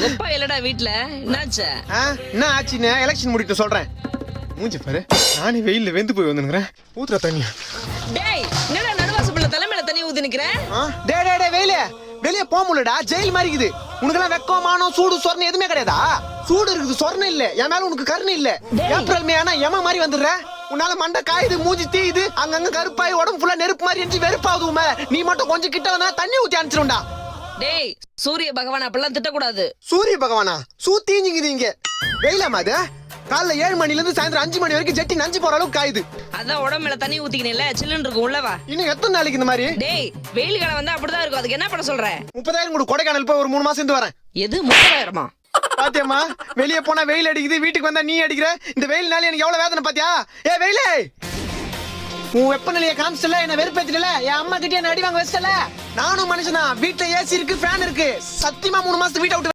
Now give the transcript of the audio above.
அப்பா இல்லடா வீட்ல. என்னாச்சு? என்ன ஆச்சுன்னு எலெக்ஷன் முடிட்டு சொல்றேன். மூஞ்சி பாரு, நானே வெயில்ல வெந்து போய் வந்துக்கிறேன். ஊத்துற தண்ணி. டேய், என்னடா நடுவாசப்பள்ள தலைமையில தண்ணி ஊத்தி நிக்கிற? டே வெயில வெளியே போக முடியலடா, ஜெயில் மாதிரி இருக்குது. உனக்கெல்லாம் வெக்கம் மானம் சூடு சொர்ணம் எதுவுமே கிடையாதா? சூடு இருக்குது, சொர்ணம் இல்ல. என் மேல உனக்கு கருணை இல்ல. ஏப்ரல் மே ஆனா எம மாதிரி வந்துடுற. உன்னால மண்டை காயுது, மூஞ்சி தீயுது, அங்கங்க கருப்பாய் உடம்பு ஃபுல்லா நெருப்பு மாதிரி இருந்துச்சு, வெறுப்பாகுது உமே. நீ மட்டும் கொஞ்சம் கிட்ட வந்தா தண்ணி ஊத்தி அனுப்பிச்சிரும்டா. டேய், சூரிய பகவான் அப்பெல்லாம் திட்டக்கூடாது. சூரிய பகவானா? தீஞ்சிங்குது இங்க. வெயிலாமா அது? காலைல 7 மணில இருந்து சாயந்தரம் 5 மணி வரைக்கும் ஜெட்டி நஞ்சு போற அளவுக்கு காயுது. அதான் உடம்புல தண்ணி ஊத்திக்கினேல, சில்லுன்னு இருக்கும், உள்ளவா. இன்னும் எத்தனை நாளைக்கு இந்த மாதிரி? டேய், வெயில் காலம் வந்தா அப்படிதான் இருக்கும். அதுக்கு என்ன பண்ண சொல்ற? 30,000 கூட கொடைக்கானல் போய் ஒரு 3 மாசம் இருந்து வரேன். எது 30,000? பாத்தியம்மா, வெளியே போனா வெயில் அடிக்குது, வீட்டுக்கு வந்தா நீ அடிக்கிற. இந்த வெயில்னால எனக்கு எவ்வளவு வேதனை பாத்தியா? ஏ வெயிலே, உன் வெப்பநிலையை காமிச்சல, என்ன வெறுப்பேத்திட்டல, என் அம்மா கிட்டே என்ன அடி வாங்க வச்சிட்டல. நானும் மனுஷனா, வீட்டுல ஏசி இருக்கு, ஃபேன் இருக்கு. சத்தியமா 3 மாசத்துக்கு வீட்டை விட்டு